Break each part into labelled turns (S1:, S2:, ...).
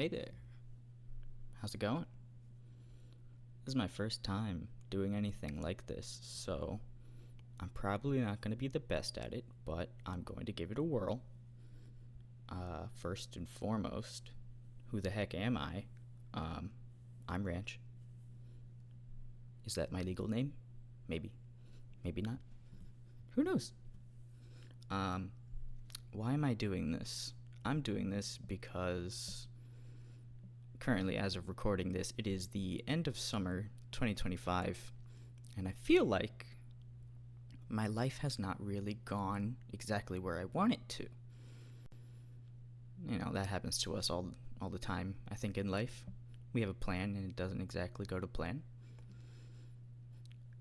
S1: Hey there, how's it going? This is my first time doing anything like this, so I'm probably not going to be the best at it, but I'm going to give it a whirl. First and foremost, who the heck am I? I'm Ranch. Is that my legal name? Maybe. Maybe not. Who knows? Um, why am I doing this? I'm doing this because currently, as of recording this, it is the end of summer 2025, and I feel like my life has not really gone exactly where I want it to. That happens to us all the time, I think, in life. We have a plan and it doesn't exactly go to plan.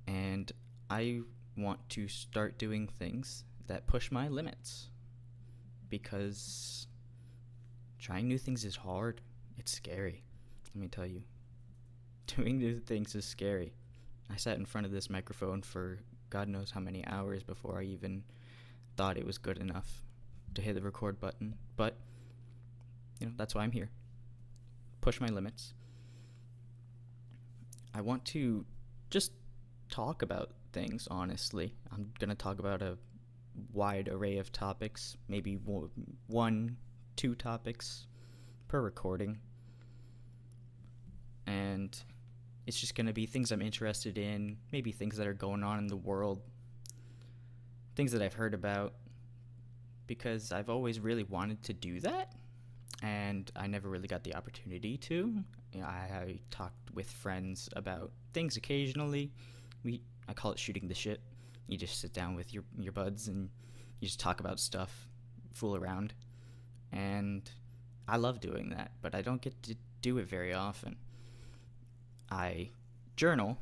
S1: And I want to start doing things that push my limits, because trying new things is hard. It's scary, let me tell you. Doing new things is scary. I sat in front of this microphone for God knows how many hours before I even thought it was good enough to hit the record button. But, that's why I'm here. Push my limits. I want to just talk about things, honestly. I'm going to talk about a wide array of topics, maybe one, two topics per recording. And it's just going to be things I'm interested in, maybe things that are going on in the world, things that I've heard about, because I've always really wanted to do that, and I never really got the opportunity to. I talked with friends about things occasionally. I call it shooting the shit. You just sit down with your buds and you just talk about stuff, fool around, and I love doing that, but I don't get to do it very often. I journal,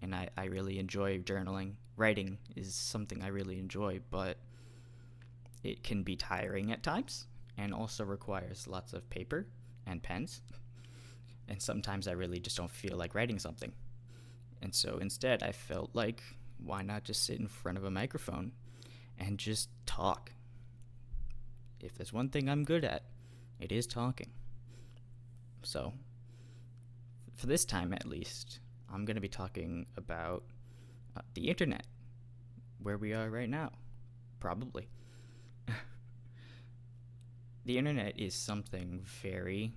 S1: and I really enjoy journaling. Writing is something I really enjoy, but it can be tiring at times, and also requires lots of paper and pens. And sometimes I really just don't feel like writing something. And so instead, I felt like, why not just sit in front of a microphone and just talk? If there's one thing I'm good at, it is talking. So, for this time at least, I'm going to be talking about the internet, where we are right now, probably. The internet is something very,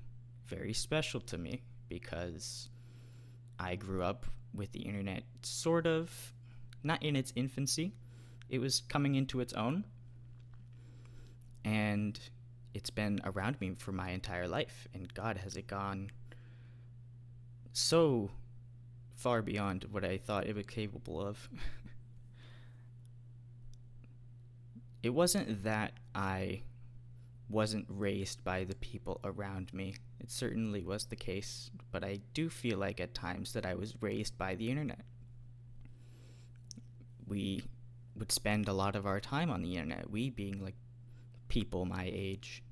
S1: very special to me, because I grew up with the internet sort of, not in its infancy. It was coming into its own, and it's been around me for my entire life, and God, has it gone so far beyond what I thought it was capable of. It wasn't that I wasn't raised by the people around me. It certainly was the case, but I do feel like at times that I was raised by the internet. We would spend a lot of our time on the internet, we being like people my age,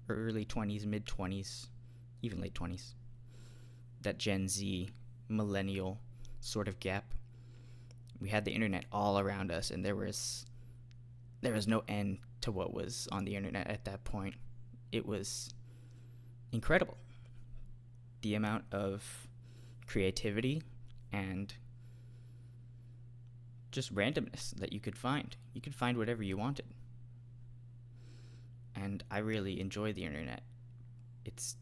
S1: early 20s, mid 20s, even late 20s. That Gen Z, millennial sort of gap. We had the internet all around us, and there was no end to what was on the internet at that point. It was incredible. The amount of creativity and just randomness that you could find. You could find whatever you wanted. And I really enjoy the internet. It's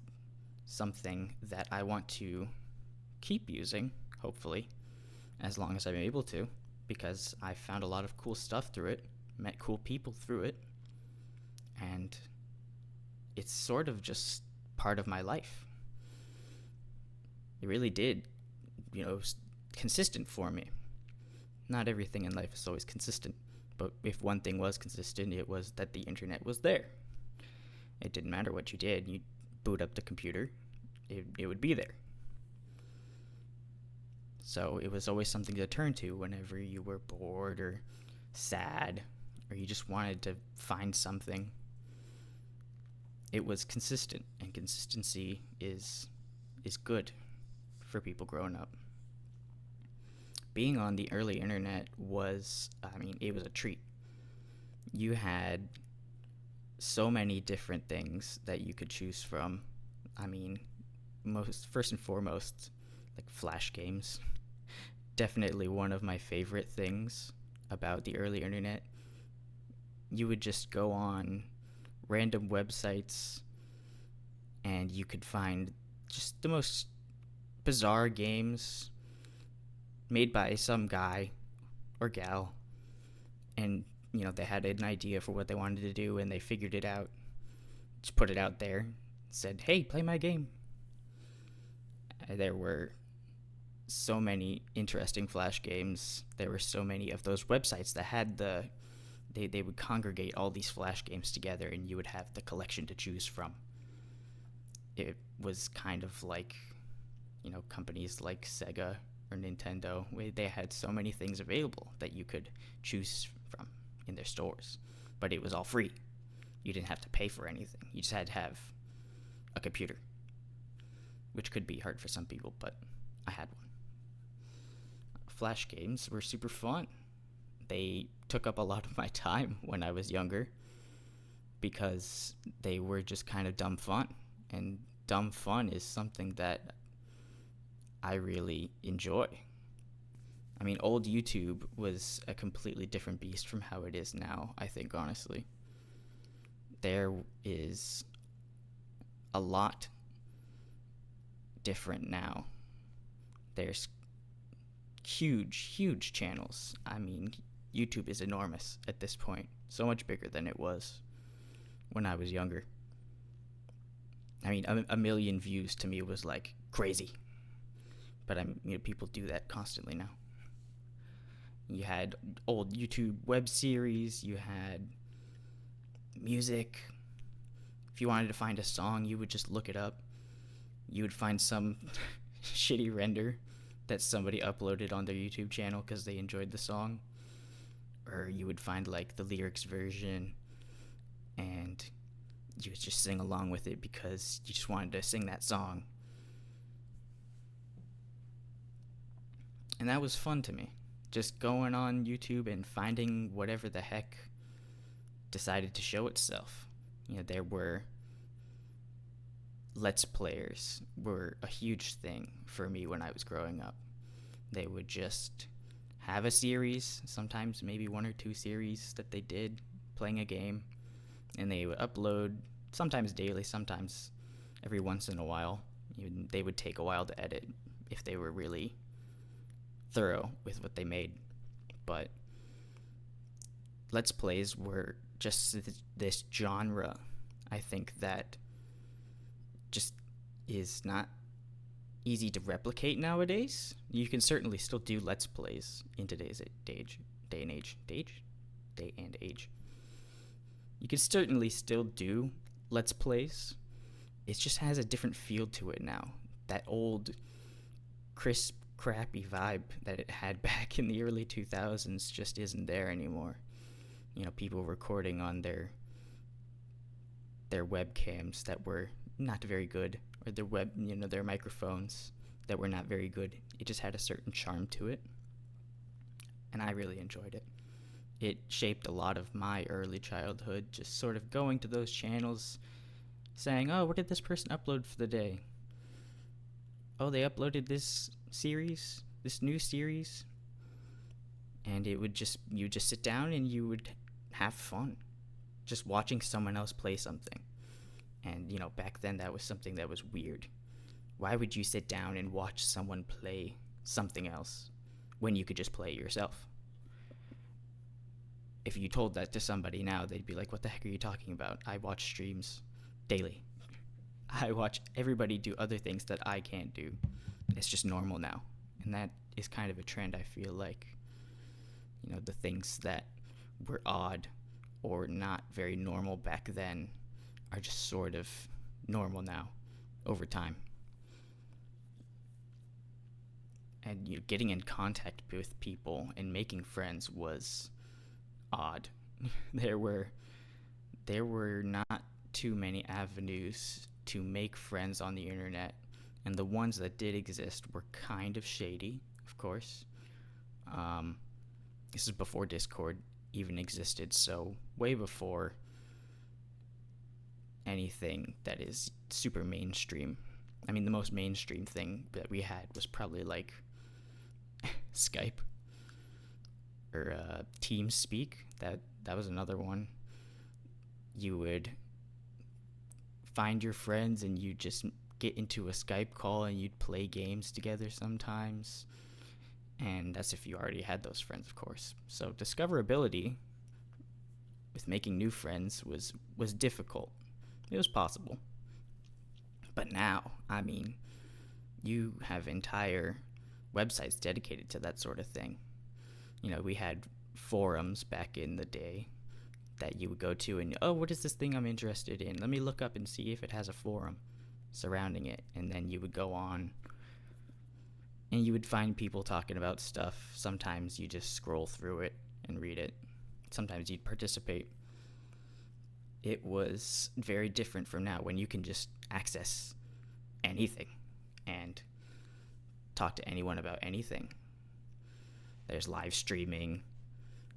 S1: something that I want to keep using, hopefully, as long as I'm able to, because I found a lot of cool stuff through it, met cool people through it, and it's sort of just part of my life. It really did, consistent for me. Not everything in life is always consistent, but if one thing was consistent, it was that the internet was there. It didn't matter what you did. You boot up the computer, it would be there. So it was always something to turn to whenever you were bored or sad, or you just wanted to find something. It was consistent, and consistency is good for people growing up. Being on the early internet was, it was a treat. You had so many different things that you could choose from. I mean, most first and foremost, like flash games. Definitely one of my favorite things about the early internet. You would just go on random websites and you could find just the most bizarre games made by some guy or gal, and they had an idea for what they wanted to do and they figured it out, just put it out there, said, hey, play my game. There were so many interesting flash games. There were so many of those websites that had they would congregate all these flash games together and you would have the collection to choose from. It was kind of like, companies like Sega or Nintendo, where they had so many things available that you could choose from in their stores, but it was all free. You didn't have to pay for anything. You just had to have a computer, which could be hard for some people, but I had one. Flash games were super fun. They took up a lot of my time when I was younger because they were just kind of dumb fun. And dumb fun is something that I really enjoy. I mean, old YouTube was a completely different beast from how it is now, I think, honestly. There is a lot different now. There's huge channels. I mean, YouTube is enormous at this point. So much bigger than it was when I was younger. I mean, a million views to me was like crazy. But people do that constantly now. You had old YouTube web series. You had music. If you wanted to find a song, you would just look it up. You would find some shitty render that somebody uploaded on their YouTube channel because they enjoyed the song. Or you would find like the lyrics version and you would just sing along with it because you just wanted to sing that song. And that was fun to me. Just going on YouTube and finding whatever the heck decided to show itself. There were Let's Players were a huge thing for me when I was growing up. They would just have a series, sometimes maybe one or two series that they did playing a game, and they would upload, sometimes daily, sometimes every once in a while. They would take a while to edit if they were really thorough with what they made. But Let's Plays were just this genre, I think, that just is not easy to replicate nowadays. You can certainly still do Let's Plays in today's day and age. You can certainly still do Let's Plays. It just has a different feel to it now. That old, crisp, crappy vibe that it had back in the early 2000s just isn't there anymore. People recording on their webcams that were not very good, or their microphones that were not very good. It just had a certain charm to it, and I really enjoyed it. It shaped a lot of my early childhood, just sort of going to those channels, saying, oh, what did this person upload for the day? Oh, they uploaded this new series, and you just sit down and you would have fun just watching someone else play something. And back then that was something that was weird. Why would you sit down and watch someone play something else when you could just play it yourself? If you told that to somebody now, they'd be like, what the heck are you talking about? I watch streams daily. I watch everybody do other things that I can't do. It's just normal now. And that is kind of a trend, I feel like. The things that were odd or not very normal back then are just sort of normal now over time. And getting in contact with people and making friends was odd. There were not too many avenues to make friends on the internet, and the ones that did exist were kind of shady, of course. This is before Discord even existed, so way before anything that is super mainstream. I mean, the most mainstream thing that we had was probably like Skype or TeamSpeak. That was another one. You would find your friends and you just get into a Skype call and you'd play games together sometimes. And that's if you already had those friends, of course. So discoverability with making new friends was difficult. It was possible. But now, I mean, you have entire websites dedicated to that sort of thing. You know, we had forums back in the day that you would go to and, oh, what is this thing I'm interested in? Let me look up and see if it has a forum surrounding it. And then you would go on and you would find people talking about stuff. Sometimes you just scroll through it and read it. Sometimes you'd participate. It was very different from now when you can just access anything and talk to anyone about anything. There's live streaming,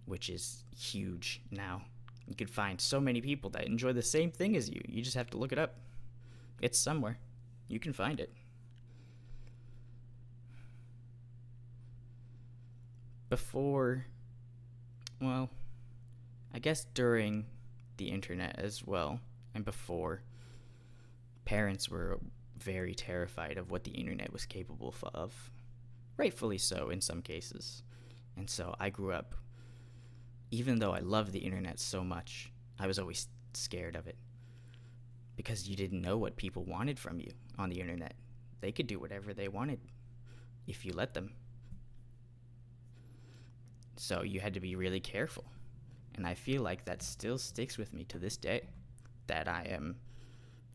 S1: which is huge now. You could find so many people that enjoy the same thing as you. You just have to look it up. It's somewhere. You can find it. Before, well, I guess during the internet as well, and before, parents were very terrified of what the internet was capable of. Rightfully so in some cases. And so I grew up, even though I loved the internet so much, I was always scared of it. Because you didn't know what people wanted from you on the internet. They could do whatever they wanted if you let them. So you had to be really careful. And I feel like that still sticks with me to this day, that I am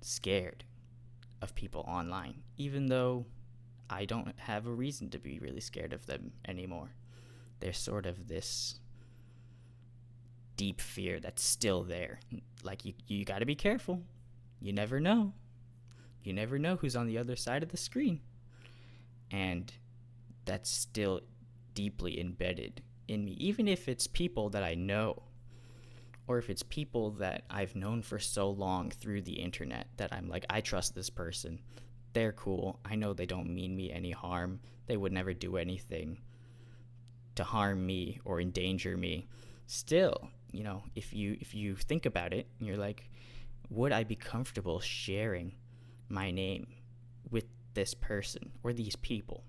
S1: scared of people online, even though I don't have a reason to be really scared of them anymore. There's sort of this deep fear that's still there. Like, you gotta be careful. You never know. You never know who's on the other side of the screen. And that's still deeply embedded in me, even if it's people that I know, or if it's people that I've known for so long through the internet that I'm like, I trust this person. They're cool. I know they don't mean me any harm. They would never do anything to harm me or endanger me. Still, you know, if you think about it, you're like, would I be comfortable sharing my name with this person or these people?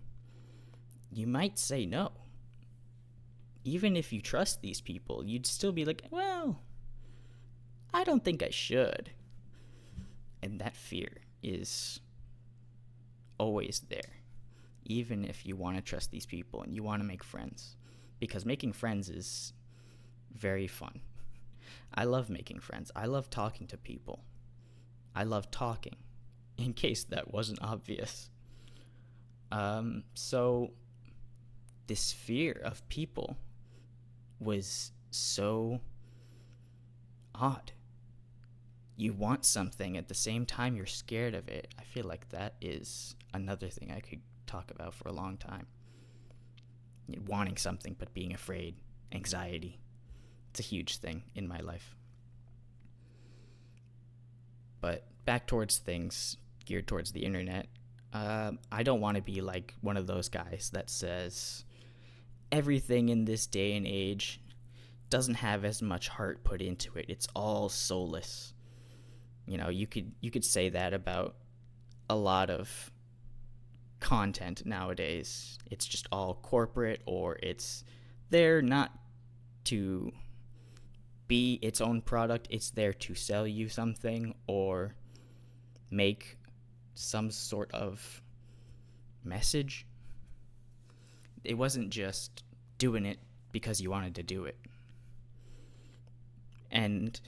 S1: You might say no. Even if you trust these people, you'd still be like, well, I don't think I should. And that fear is always there, even if you want to trust these people and you want to make friends. Because making friends is very fun. I love making friends. I love talking to people. I love talking, in case that wasn't obvious. So this fear of people was so odd. You want something at the same time you're scared of it. I feel like that is another thing I could talk about for a long time. Wanting something but being afraid, anxiety. It's a huge thing in my life. But back towards things geared towards the internet, I don't want to be like one of those guys that says everything in this day and age doesn't have as much heart put into it. It's all soulless. You know, you could say that about a lot of content nowadays. It's just all corporate, or it's there not to be its own product. It's there to sell you something or make some sort of message. It wasn't just doing it because you wanted to do it. And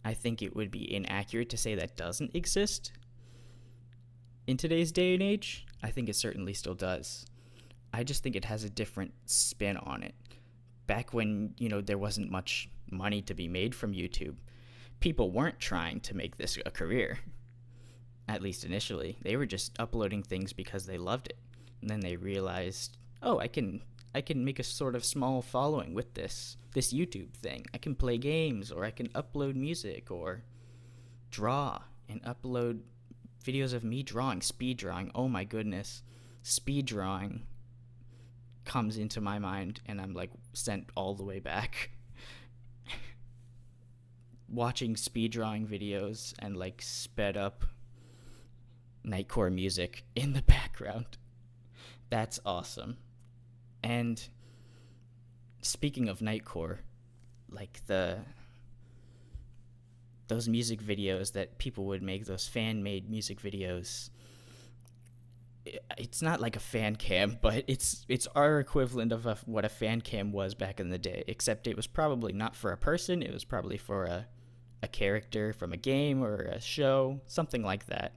S1: I think it would be inaccurate to say that doesn't exist in today's day and age. I think it certainly still does. I just think it has a different spin on it. Back when, there wasn't much money to be made from YouTube, people weren't trying to make this a career. At least initially. They were just uploading things because they loved it. And then they realized, oh, I can make a sort of small following with this YouTube thing. I can play games, or I can upload music, or draw. and upload videos of me drawing, speed drawing. Oh my goodness. Speed drawing comes into my mind and I'm like sent all the way back. Watching speed drawing videos and like sped up Nightcore music in the background. That's awesome. And speaking of Nightcore, like those music videos that people would make, those fan-made music videos, it's not like a fan cam, but it's our equivalent of what a fan cam was back in the day, except it was probably not for a person, it was probably for a character from a game or a show, something like that.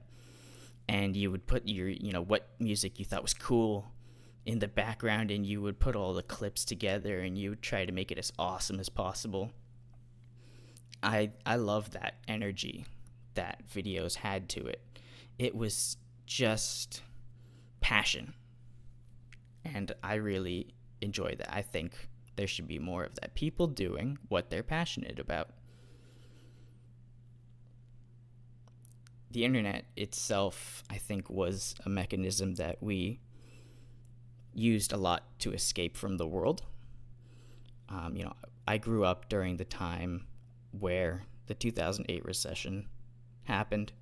S1: And you would put your, what music you thought was cool in the background, and you would put all the clips together and you would try to make it as awesome as possible. I love that energy that videos had to it. It was just passion. And I really enjoy that. I think there should be more of that. People doing what they're passionate about. The internet itself, I think, was a mechanism that we used a lot to escape from the world. I grew up during the time where the 2008 recession happened.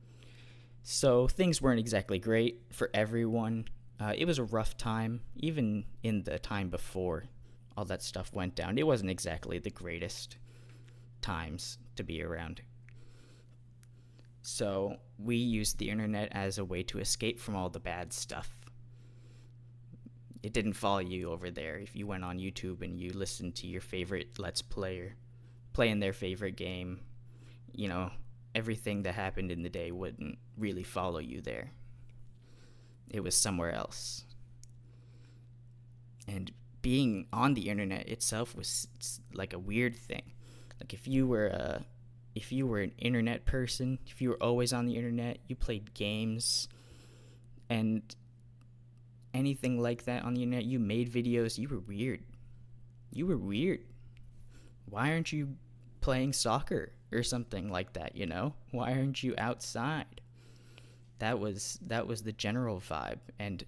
S1: So things weren't exactly great for everyone. It was a rough time, even in the time before all that stuff went down. It wasn't exactly the greatest times to be around. So we used the internet as a way to escape from all the bad stuff. It didn't follow you over there. If you went on YouTube and you listened to your favorite Let's Player playing their favorite game, everything that happened in the day wouldn't really follow you there. It was somewhere else. And being on the internet itself was like a weird thing. Like if you were an internet person, if you were always on the internet, you played games and anything like that on the internet, you made videos, you were weird. Why aren't you playing soccer or something like that, Why aren't you outside? That was the general vibe, and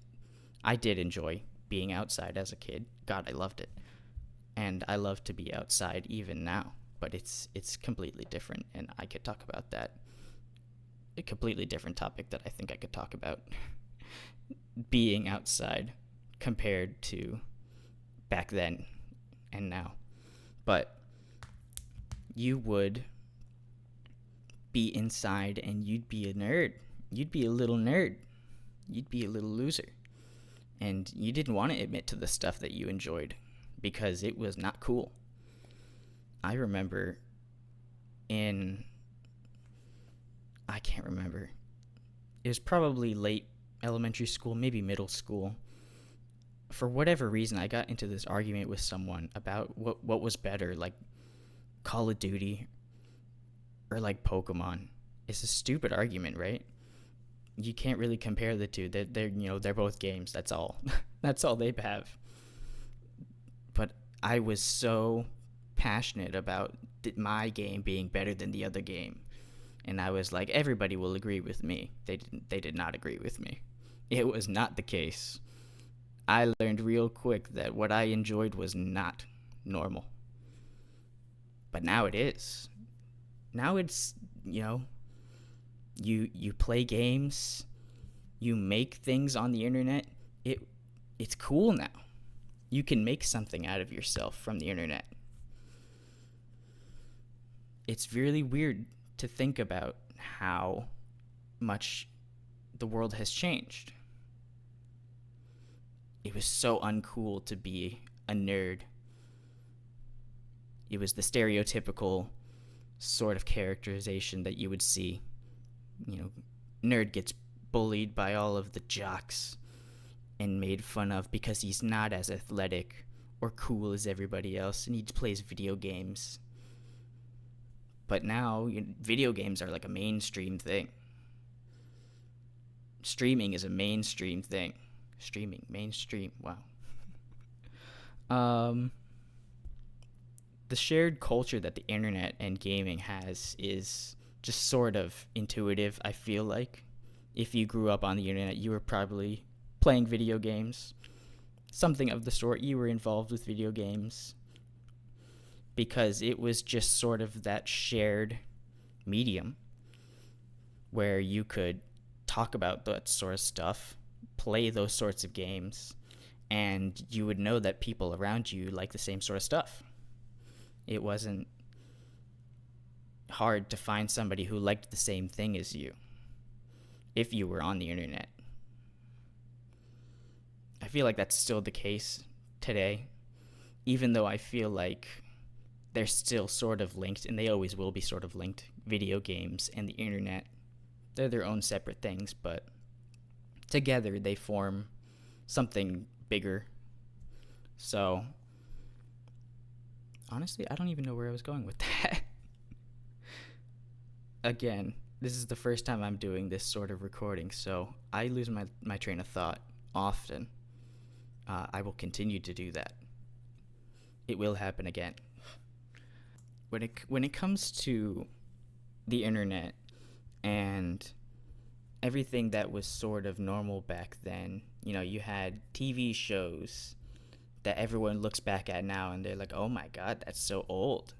S1: I did enjoy being outside as a kid. God, I loved it. And I love to be outside even now, but it's completely different, and I could talk about that. A completely different topic that I think I could talk about. Being outside compared to back then and now. But you would be inside and you'd be a nerd. You'd be a little nerd. You'd be a little loser. And you didn't want to admit to the stuff that you enjoyed because it was not cool. I remember I can't remember. It was probably late elementary school, maybe middle school. For whatever reason, I got into this argument with someone about what was better, like Call of Duty or like Pokemon. It's a stupid argument, right? You can't really compare the two. They're both games. That's all. That's all they have. But I was so passionate about my game being better than the other game. And I was like, everybody will agree with me. They did not agree with me. It was not the case. I learned real quick that what I enjoyed was not normal. But now it is. Now it's, you play games, you make things on the internet. It's cool now. You can make something out of yourself from the internet. It's really weird to think about how much the world has changed. It was so uncool to be a nerd. It was the stereotypical sort of characterization that you would see. Nerd gets bullied by all of the jocks and made fun of because he's not as athletic or cool as everybody else and he plays video games. But now, video games are like a mainstream thing. Streaming is a mainstream thing. Mainstream, wow. The shared culture that the internet and gaming has is just sort of intuitive, I feel like. If you grew up on the internet, you were probably playing video games. Something of the sort, you were involved with video games. Because it was just sort of that shared medium where you could talk about that sort of stuff, play those sorts of games, and you would know that people around you like the same sort of stuff. It wasn't hard to find somebody who liked the same thing as you if you were on the internet. I feel like that's still the case today, even though I feel like they're still sort of linked, and they always will be sort of linked. Video games and the internet, they're their own separate things, but together they form something bigger. So, honestly, I don't even know where I was going with that. Again, this is the first time I'm doing this sort of recording, so I lose my train of thought often. I will continue to do that. It will happen again. When it comes to the internet and everything that was sort of normal back then, you had TV shows that everyone looks back at now and they're like, oh my God, that's so old.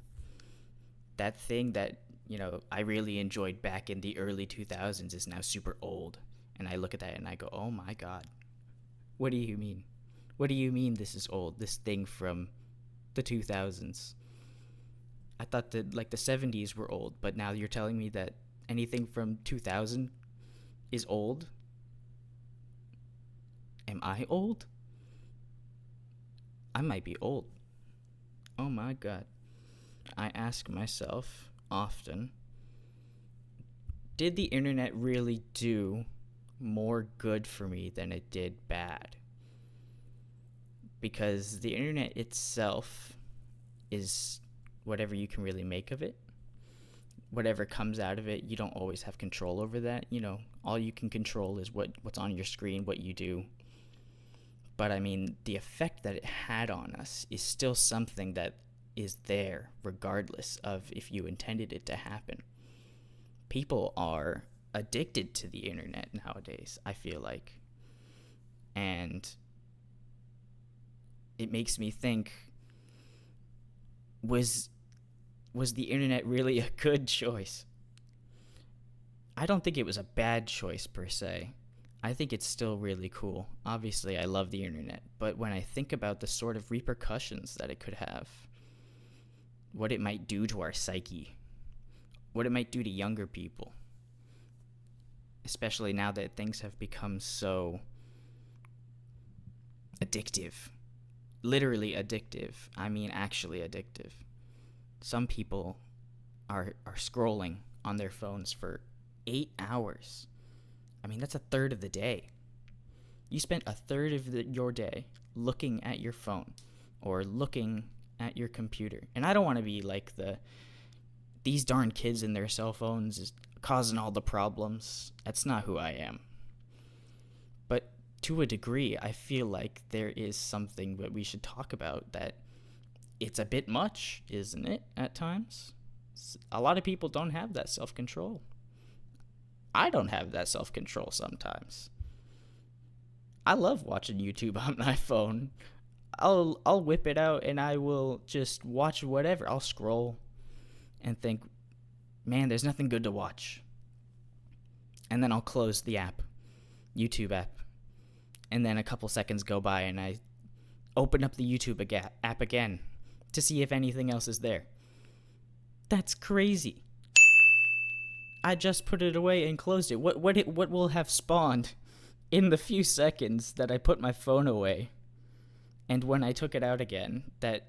S1: That thing that, I really enjoyed back in the early 2000s is now super old. And I look at that and I go, oh my God, what do you mean? What do you mean this is old? This thing from the 2000s? I thought that the 70s were old, but now you're telling me that anything from 2000 is old? Am I old? I might be old. Oh my God. I ask myself often, did the internet really do more good for me than it did bad? Because the internet itself is whatever you can really make of it. Whatever comes out of it, you don't always have control over that. All you can control is what's on your screen, what you do. But I mean, the effect that it had on us is still something that is there regardless of if you intended it to happen. People are addicted to the internet nowadays, I feel like. And it makes me think, was the internet really a good choice? I don't think it was a bad choice per se. I think it's still really cool. Obviously, I love the internet, but when I think about the sort of repercussions that it could have, what it might do to our psyche, what it might do to younger people, especially now that things have become so addictive. Literally addictive. I mean actually addictive. Some people are scrolling on their phones for 8 hours. I mean, that's a third of the day. You spent a third of your day looking at your phone or looking at your computer. And I don't want to be like these darn kids and their cell phones is causing all the problems. That's not who I am. But to a degree, I feel like there is something that we should talk about, that it's a bit much, isn't it, at times? A lot of people don't have that self-control. I don't have that self-control sometimes. I love watching YouTube on my phone. I'll whip it out and I will just watch whatever. I'll scroll and think, man, there's nothing good to watch. And then I'll close the app, YouTube app. And then a couple seconds go by and I open up the YouTube app again to see if anything else is there. That's crazy. I just put it away and closed it. What will have spawned in the few seconds that I put my phone away and when I took it out again that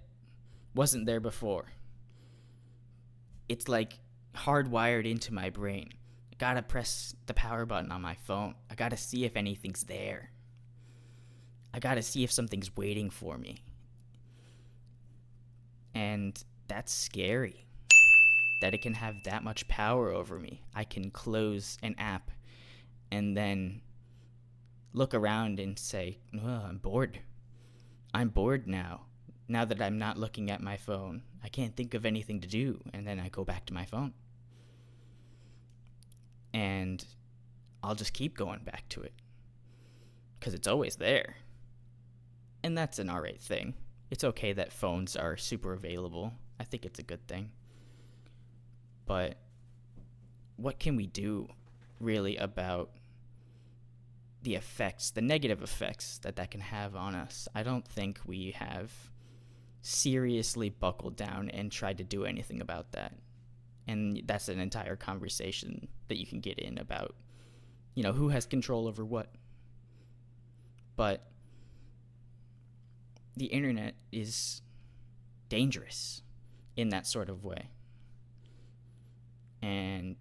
S1: wasn't there before? It's like hardwired into my brain. I gotta press the power button on my phone. I gotta see if anything's there. I gotta see if something's waiting for me. And that's scary, that it can have that much power over me. I can close an app and then look around and say, oh, I'm bored. I'm bored now that I'm not looking at my phone. I can't think of anything to do. And then I go back to my phone. and I'll just keep going back to it because it's always there. And that's an alright thing. It's okay that phones are super available. I think it's a good thing. But what can we do really about the effects, the negative effects that can have on us? I don't think we have seriously buckled down and tried to do anything about that. And that's an entire conversation that you can get in about, who has control over what. But the internet is dangerous in that sort of way. And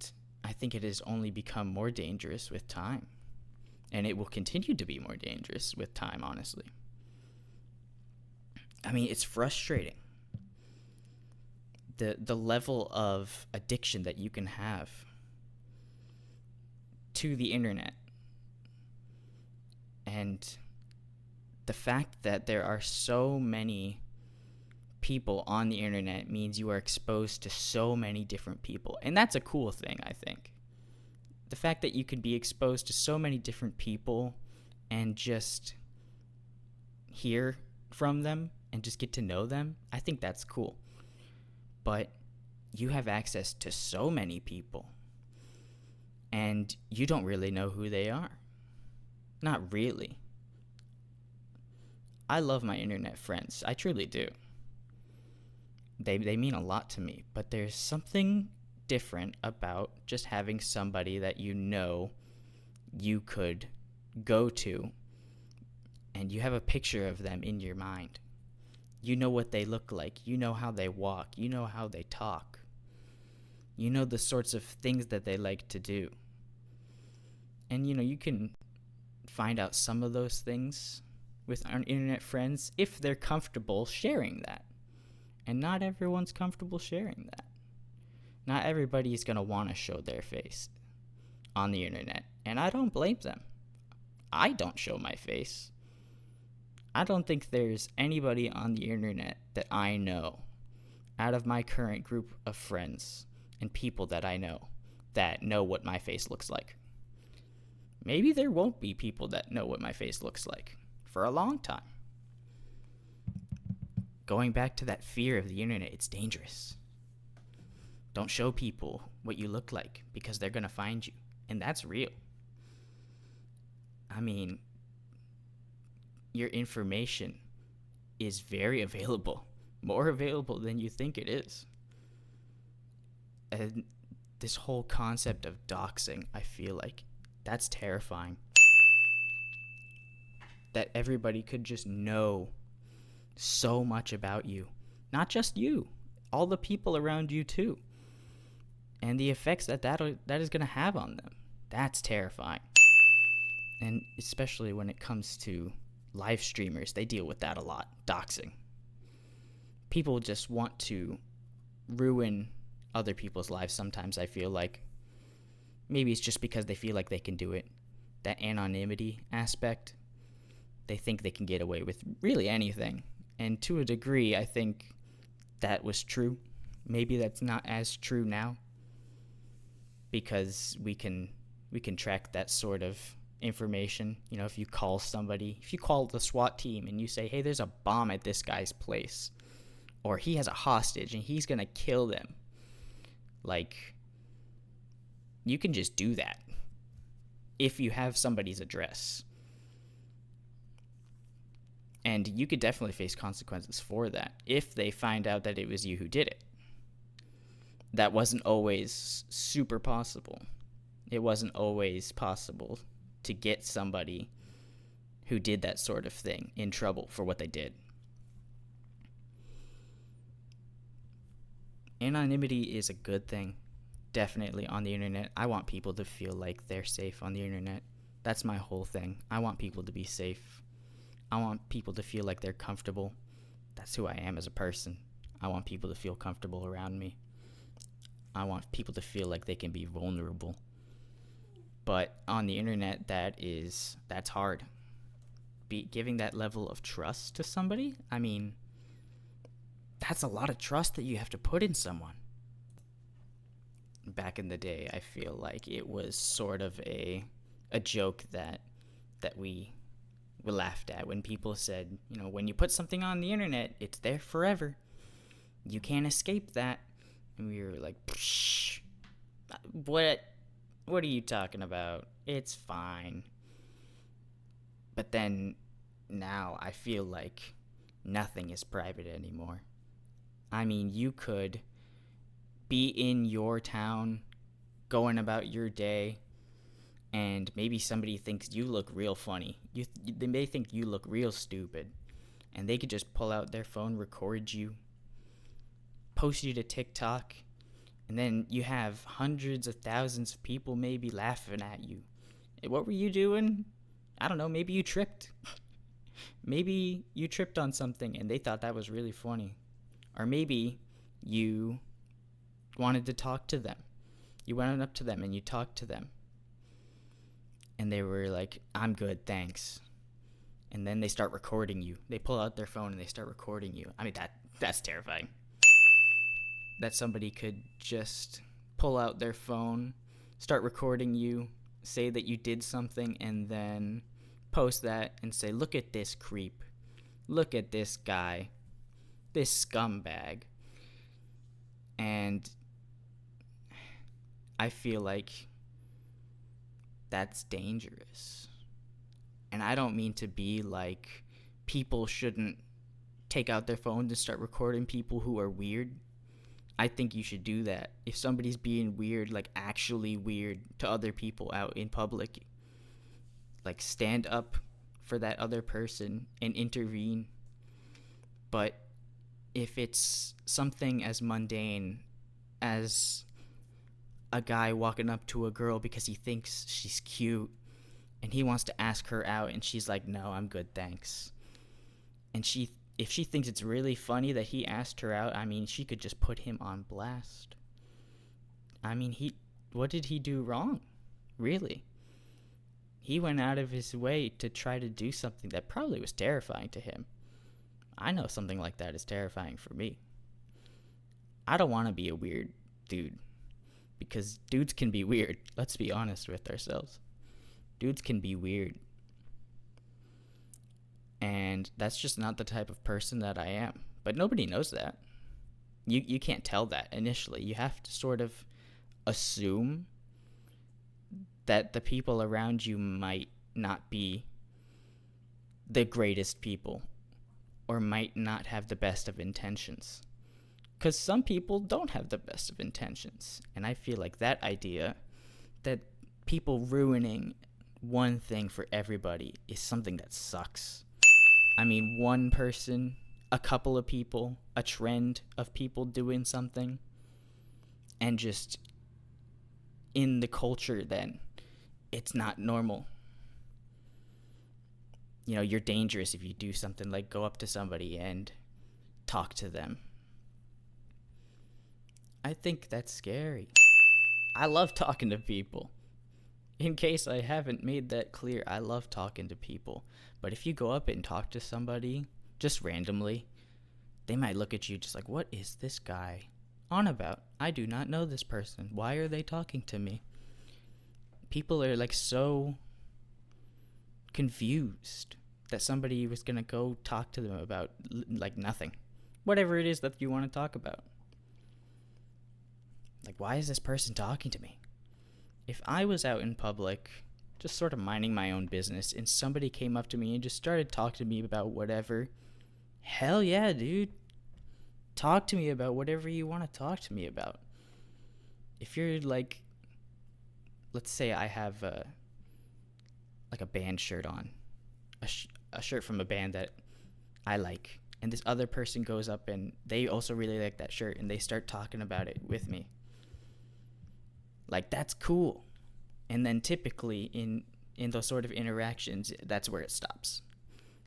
S1: I think it has only become more dangerous with time. And it will continue to be more dangerous with time, honestly. I mean, it's frustrating. The level of addiction that you can have to the internet. And the fact that there are so many people on the internet means you are exposed to so many different people. And that's a cool thing, I think. The fact that you could be exposed to so many different people and just hear from them and just get to know them, I think that's cool. But you have access to so many people and you don't really know who they are. Not really. I love my internet friends. I truly do. They mean a lot to me, but there's something different about just having somebody that you could go to and you have a picture of them in your mind. You know what they look like. You know how they walk. You know how they talk. You know the sorts of things that they like to do. And you can find out some of those things with our internet friends if they're comfortable sharing that. And not everyone's comfortable sharing that. Not everybody is going to want to show their face on the internet. And I don't blame them. I don't show my face. I don't think there's anybody on the internet that I know out of my current group of friends and people that I know that know what my face looks like. Maybe there won't be people that know what my face looks like for a long time. Going back to that fear of the internet, it's dangerous. Don't show people what you look like because they're going to find you. And that's real. I mean, your information is very available. More available than you think it is. And this whole concept of doxing, I feel like that's terrifying. That everybody could just know so much about you. Not just you. All the people around you too. And the effects that is going to have on them. That's terrifying. And especially when it comes to live streamers, they deal with that a lot. Doxing. People just want to ruin other people's lives sometimes, I feel like. Maybe it's just because they feel like they can do it. That anonymity aspect. They think they can get away with really anything. And to a degree, I think that was true. Maybe that's not as true now. Because we can track that sort of information. If you call the SWAT team and you say, hey, there's a bomb at this guy's place. Or he has a hostage and he's going to kill them. Like, you can just do that. If you have somebody's address. And you could definitely face consequences for that if they find out that it was you who did it. That wasn't always super possible. It wasn't always possible to get somebody who did that sort of thing in trouble for what they did. Anonymity is a good thing, definitely, on the internet. I want people to feel like they're safe on the internet. That's my whole thing. I want people to be safe. I want people to feel like they're comfortable. That's who I am as a person. I want people to feel comfortable around me. I want people to feel like they can be vulnerable. But on the internet, that's hard. Giving that level of trust to somebody, I mean, that's a lot of trust that you have to put in someone. back in the day, I feel like it was sort of a joke that we laughed at when people said, when you put something on the internet, it's there forever. You can't escape that. And we were like, psh, what are you talking about? It's fine. But then now I feel like nothing is private anymore. I mean, you could be in your town, going about your day, and maybe somebody thinks you look real funny. They may think you look real stupid, and they could just pull out their phone, record you, post you to TikTok, and then you have hundreds of thousands of people maybe laughing at you. What were you doing? I don't know, maybe you tripped. Maybe you tripped on something and they thought that was really funny. Or maybe you wanted to talk to them. You went up to them and you talked to them. And they were like, I'm good, thanks. And then they start recording you. They pull out their phone and they start recording you. I mean, that's terrifying. That somebody could just pull out their phone, start recording you, say that you did something, and then post that and say, look at this creep. Look at this guy. This scumbag. And I feel like that's dangerous. And I don't mean to be like people shouldn't take out their phones and start recording people who are weird. I think you should do that. If somebody's being weird, like actually weird to other people out in public, like stand up for that other person and intervene. But if it's something as mundane as a guy walking up to a girl because he thinks she's cute and he wants to ask her out and she's like, no, I'm good, thanks. And if she thinks it's really funny that he asked her out, I mean, she could just put him on blast. I mean, what did he do wrong? Really? He went out of his way to try to do something that probably was terrifying to him. I know something like that is terrifying for me. I don't want to be a weird dude. Because dudes can be weird. Let's be honest with ourselves. Dudes can be weird. And that's just not the type of person that I am. But nobody knows that. You can't tell that initially. You have to sort of assume that the people around you might not be the greatest people or might not have the best of intentions. Because some people don't have the best of intentions. And I feel like that idea that people ruining one thing for everybody is something that sucks. I mean, one person, a couple of people, a trend of people doing something, and just in the culture then, it's not normal. You're dangerous if you do something like go up to somebody and talk to them. I think that's scary. I love talking to people. In case I haven't made that clear, I love talking to people. But if you go up and talk to somebody, just randomly, they might look at you just like, what is this guy on about? I do not know this person. Why are they talking to me? People are like so confused that somebody was going to go talk to them about like nothing. Whatever it is that you want to talk about. Like, why is this person talking to me? If I was out in public, just sort of minding my own business, and somebody came up to me and just started talking to me about whatever, hell yeah, dude. Talk to me about whatever you want to talk to me about. If you're like, let's say I have a band shirt on, a shirt from a band that I like, and this other person goes up and they also really like that shirt and they start talking about it with me. Like, that's cool. And then typically in those sort of interactions, that's where it stops.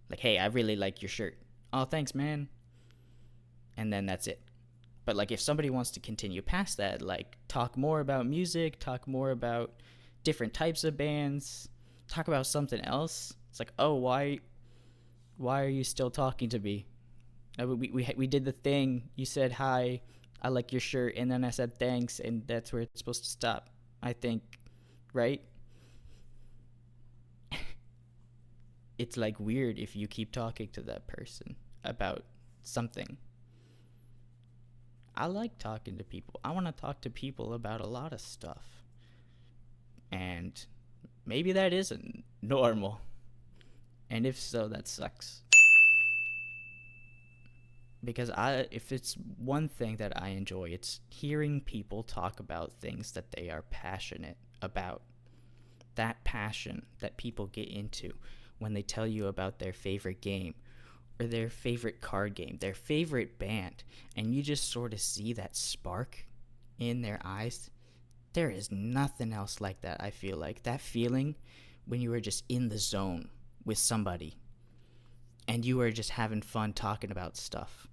S1: Like, hey, I really like your shirt. Oh, thanks, man. And then that's it. But like, if somebody wants to continue past that, like talk more about music, talk more about different types of bands, talk about something else, it's like, oh, why are you still talking to me? We did the thing. You said hi. I like your shirt, and then I said thanks, and that's where it's supposed to stop, I think, right? It's like weird if you keep talking to that person about something. I like talking to people. I want to talk to people about a lot of stuff. And maybe that isn't normal. And if so, that sucks. Because if it's one thing that I enjoy, it's hearing people talk about things that they are passionate about. That passion that people get into when they tell you about their favorite game or their favorite card game, their favorite band, and you just sort of see that spark in their eyes. There is nothing else like that, I feel like. That feeling when you are just in the zone with somebody and you are just having fun talking about stuff.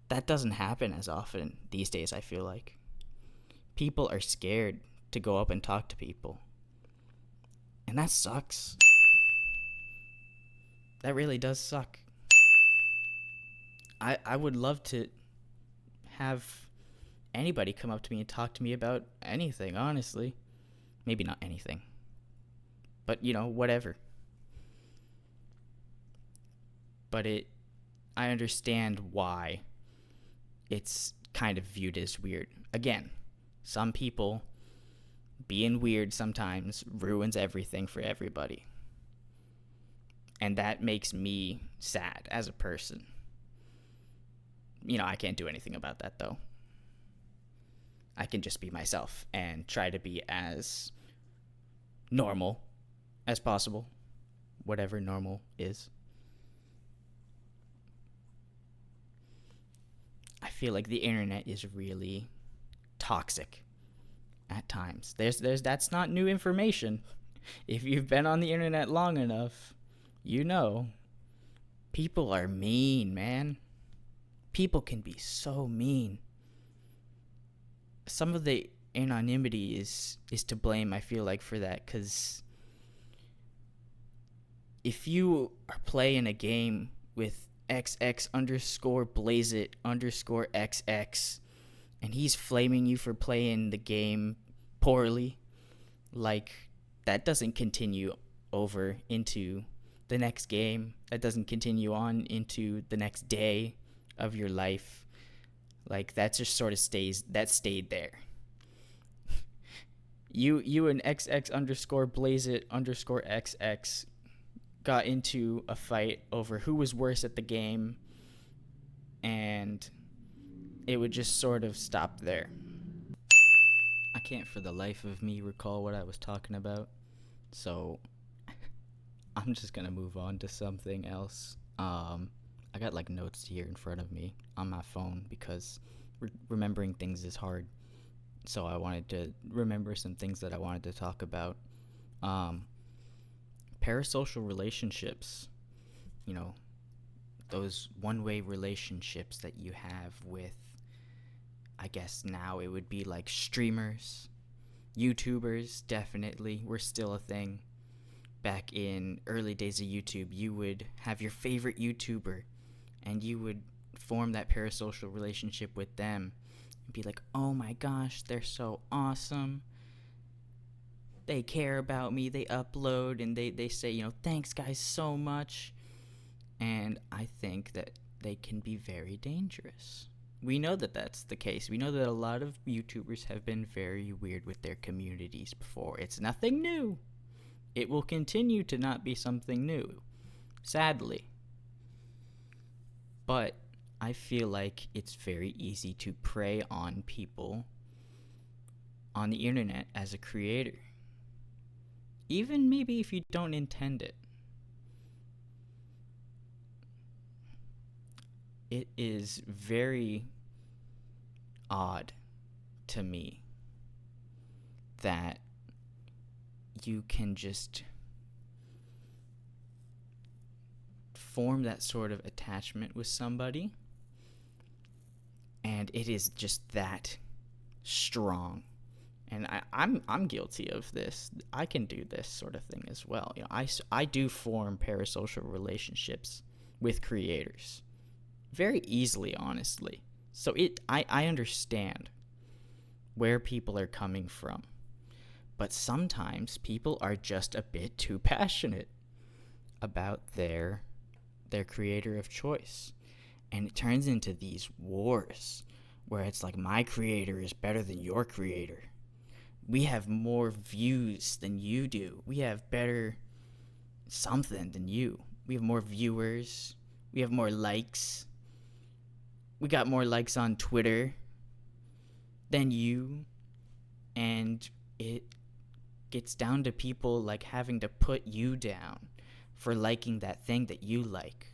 S1: That doesn't happen as often these days, I feel like. People are scared to go up and talk to people. And that sucks. That really does suck. I would love to have anybody come up to me and talk to me about anything, honestly. Maybe not anything. But, whatever. But I understand why it's kind of viewed as weird. Again, some people being weird sometimes ruins everything for everybody. And that makes me sad as a person. I can't do anything about that, though. I can just be myself and try to be as normal as possible. Whatever normal is. I feel like the internet is really toxic at times. That's not new information. If you've been on the internet long enough, people are mean, man. People can be so mean. Some of the anonymity is to blame, I feel like, for that, because if you are playing a game with XX underscore blaze it underscore XX and he's flaming you for playing the game poorly, like, that doesn't continue over into the next game. That doesn't continue on into the next day of your life. Like, that just sort of stayed there. You and XX underscore blaze it underscore XX got into a fight over who was worse at the game, and it would just sort of stop there. I can't for the life of me recall what I was talking about, so I'm just gonna move on to something else. I got like notes here in front of me on my phone because remembering things is hard, so I wanted to remember some things that I wanted to talk about. Parasocial relationships, those one-way relationships that you have with, I guess now it would be like streamers, YouTubers, definitely were still a thing. Back in early days of YouTube, you would have your favorite YouTuber and you would form that parasocial relationship with them and be like, oh my gosh, they're so awesome. They care about me, they upload, and they say, thanks guys so much. And I think that they can be very dangerous. We know that that's the case. We know that a lot of YouTubers have been very weird with their communities before. It's nothing new. It will continue to not be something new, sadly. But I feel like it's very easy to prey on people on the internet as a creator. Even maybe if you don't intend it. It is very odd to me that you can just form that sort of attachment with somebody and it is just that strong. And I'm guilty of this. I can do this sort of thing as well. I do form parasocial relationships with creators very easily, honestly. So I understand where people are coming from. But sometimes people are just a bit too passionate about their creator of choice. And it turns into these wars where it's like, my creator is better than your creator. We have more views than you do. We have better something than you. We have more viewers. We have more likes. We got more likes on Twitter than you. And it gets down to people like having to put you down for liking that thing that you like.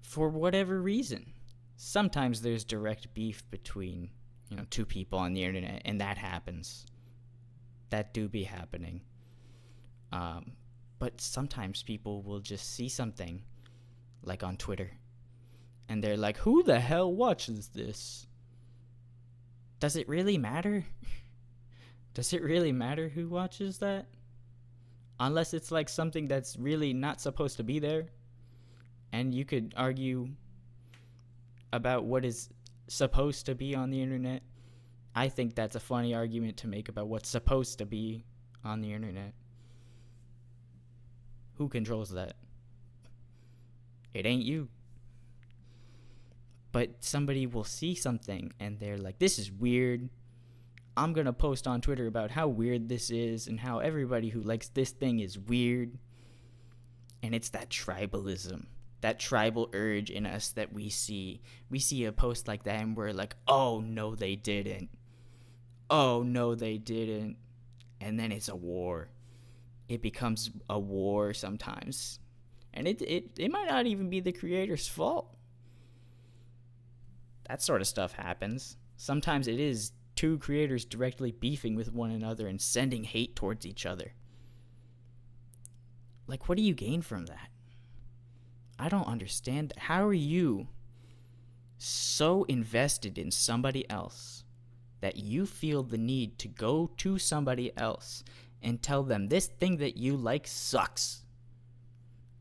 S1: For whatever reason. Sometimes there's direct beef between, two people on the internet, and that happens. That do be happening. But sometimes people will just see something, like on Twitter, and they're like, who the hell watches this? Does it really matter? Does it really matter who watches that? Unless it's like something that's really not supposed to be there. And you could argue about what is supposed to be on the internet. I think that's a funny argument to make about what's supposed to be on the internet. Who controls that? It ain't you. But somebody will see something and they're like, this is weird. I'm going to post on Twitter about how weird this is and how everybody who likes this thing is weird. And it's that tribalism, that tribal urge in us that we see. We see a post like that and we're like, oh, no, they didn't. Oh, no, they didn't. And then it's a war. It becomes a war sometimes. And it might not even be the creator's fault. That sort of stuff happens. Sometimes it is two creators directly beefing with one another and sending hate towards each other. Like, what do you gain from that? I don't understand that. How are you so invested in somebody else that you feel the need to go to somebody else and tell them this thing that you like sucks?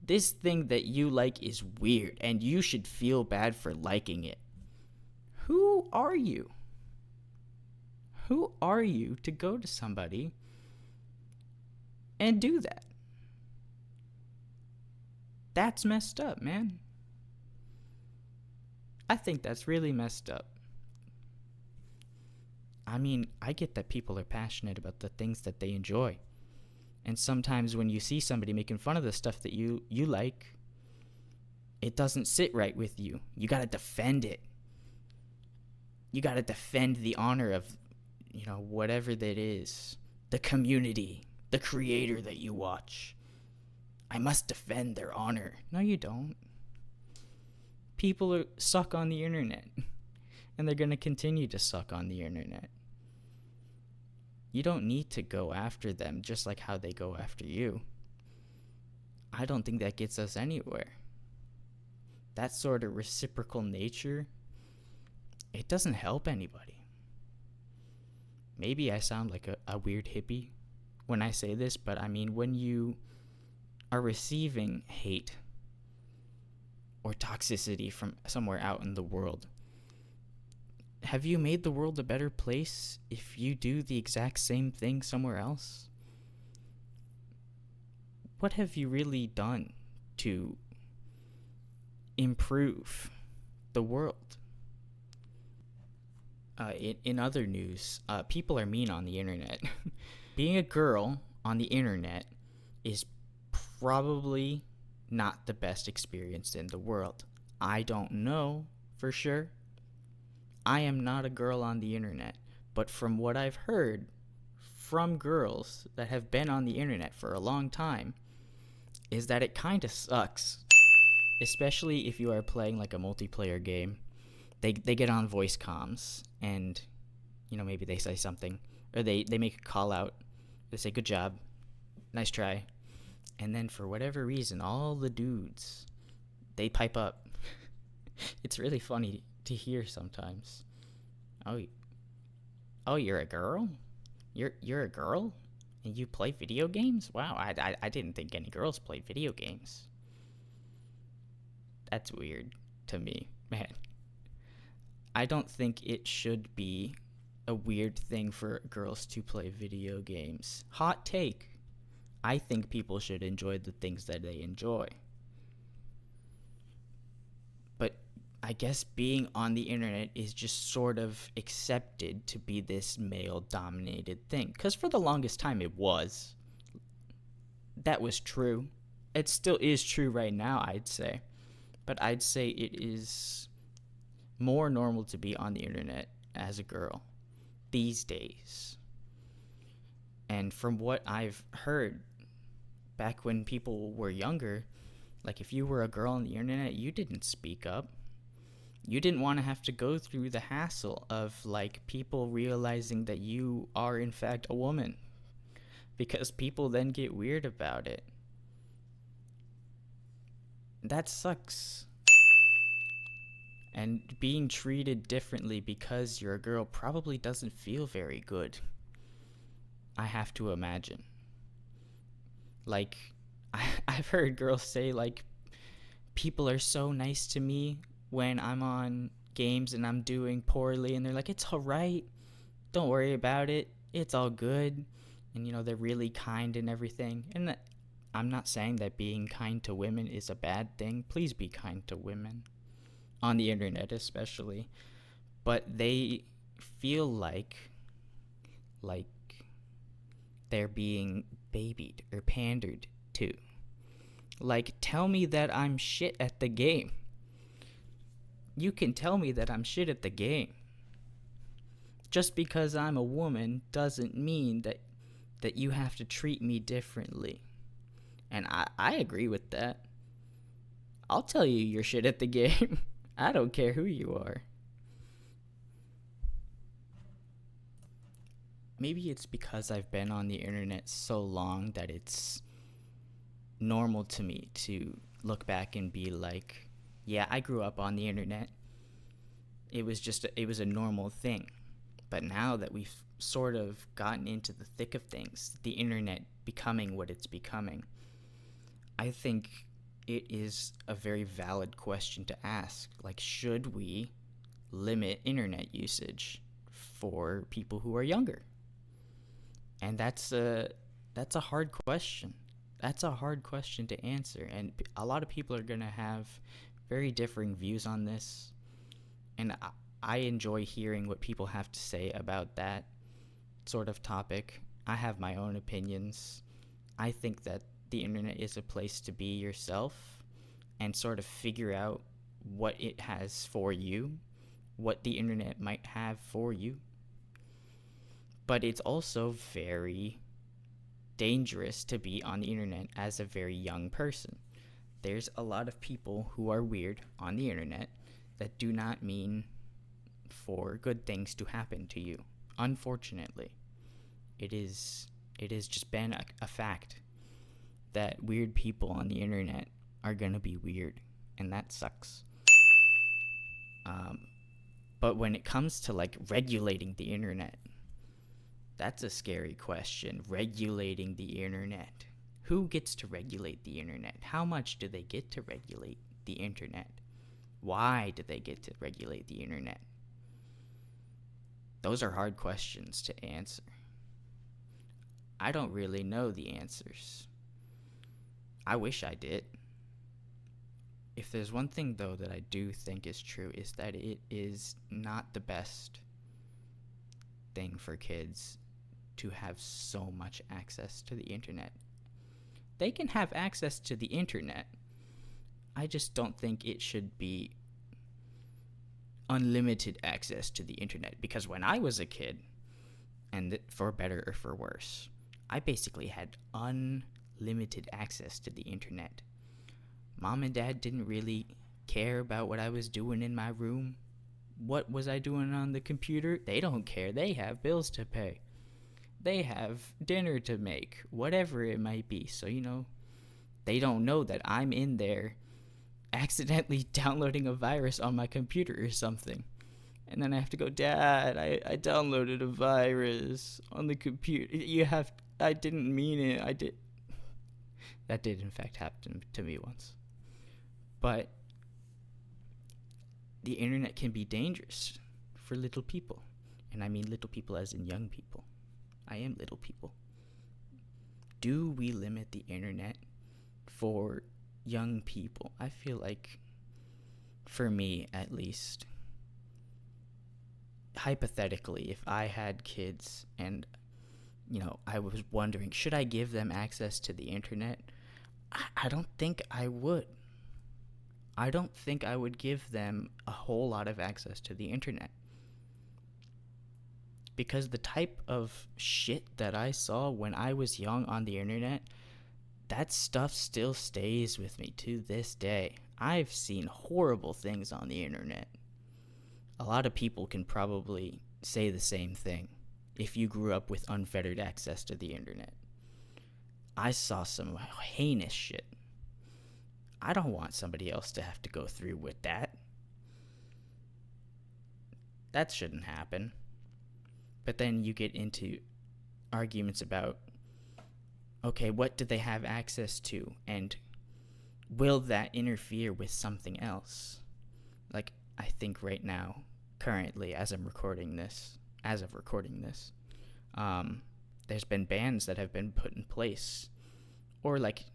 S1: This thing that you like is weird and you should feel bad for liking it. Who are you? Who are you to go to somebody and do that? That's messed up, man. I think that's really messed up. I mean, I get that people are passionate about the things that they enjoy. And sometimes when you see somebody making fun of the stuff that you like, it doesn't sit right with you. You gotta defend it. You gotta defend the honor of, whatever that is. The community, the creator that you watch. I must defend their honor. No, you don't. People suck on the internet. And they're gonna continue to suck on the internet. You don't need to go after them just like how they go after you. I don't think that gets us anywhere. That sort of reciprocal nature, it doesn't help anybody. Maybe I sound like a weird hippie when I say this, but I mean, when you are receiving hate or toxicity from somewhere out in the world, have you made the world a better place if you do the exact same thing somewhere else? What have you really done to improve the world? In other news, people are mean on the internet. Being a girl on the internet is probably not the best experience in the world. I don't know for sure. I am not a girl on the internet, but from what I've heard from girls that have been on the internet for a long time, is that it kind of sucks. Especially if you are playing like a multiplayer game. They get on voice comms and, maybe they say something. Or they make a call out. They say, good job. Nice try. And then for whatever reason, all the dudes, they pipe up. It's really funny to hear sometimes. Oh, you're a girl? You're a girl? And you play video games? Wow, I didn't think any girls played video games. That's weird to me, man. I don't think it should be a weird thing for girls to play video games. Hot take. I think people should enjoy the things that they enjoy. But I guess being on the internet is just sort of accepted to be this male-dominated thing. Because for the longest time it was. That was true. It still is true right now, I'd say. But I'd say it is more normal to be on the internet as a girl these days. And from what I've heard, back when people were younger, like if you were a girl on the internet, you didn't speak up. You didn't want to have to go through the hassle of like people realizing that you are in fact a woman, because people then get weird about it. That sucks. And being treated differently because you're a girl probably doesn't feel very good, I have to imagine. Like, I've heard girls say, like, people are so nice to me when I'm on games and I'm doing poorly, and they're like, it's alright, don't worry about it, it's all good. And, you know, they're really kind and everything. And I'm not saying that being kind to women is a bad thing. Please be kind to women. On the internet especially. But they feel like they're being babied or pandered to. Like, tell me that I'm shit at the game. You can tell me that I'm shit at the game. Just because I'm a woman doesn't mean that you have to treat me differently. And I agree with that. I'll tell you you're shit at the game. I don't care who you are. Maybe it's because I've been on the internet so long that it's normal to me to look back and be like, yeah, I grew up on the internet. It was a normal thing. But now that we've sort of gotten into the thick of things, the internet becoming what it's becoming, I think it is a very valid question to ask. Like, should we limit internet usage for people who are younger? And that's a hard question. That's a hard question to answer. And a lot of people are going to have very differing views on this. And I enjoy hearing what people have to say about that sort of topic. I have my own opinions. I think that the internet is a place to be yourself and sort of figure out what it has for you, what the internet might have for you. But it's also very dangerous to be on the internet as a very young person. There's a lot of people who are weird on the internet that do not mean for good things to happen to you. Unfortunately, it is just been a fact that weird people on the internet are gonna be weird, and that sucks. But when it comes to like regulating the internet, that's a scary question. Regulating the internet. Who gets to regulate the internet? How much do they get to regulate the internet? Why do they get to regulate the internet? Those are hard questions to answer. I don't really know the answers. I wish I did. If there's one thing, though, that I do think is true, is that it is not the best thing for kids to have so much access to the internet. They can have access to the internet. I just don't think it should be unlimited access to the internet. Because when I was a kid, and for better or for worse, I basically had unlimited access to the internet. Mom and Dad didn't really care about what I was doing in my room. What was I doing on the computer? They don't care. They have bills to pay. They have dinner to make, whatever it might be. So, you know, they don't know that I'm in there accidentally downloading a virus on my computer or something. And then I have to go, Dad, I downloaded a virus on the computer. I didn't mean it. That did in fact happen to me once. But the internet can be dangerous for little people. And I mean little people as in young people. I am little people. Do we limit the internet for young people? I feel like, for me at least, hypothetically, if I had kids and, I was wondering, should I give them access to the internet? I don't think I would. I don't think I would give them a whole lot of access to the internet. Because the type of shit that I saw when I was young on the internet, that stuff still stays with me to this day. I've seen horrible things on the internet. A lot of people can probably say the same thing if you grew up with unfettered access to the internet. I saw some heinous shit. I don't want somebody else to have to go through with that. That shouldn't happen. But then you get into arguments about, okay, what do they have access to? And will that interfere with something else? Like, I think right now, currently, as of recording this, there's been bans that have been put in place. Or like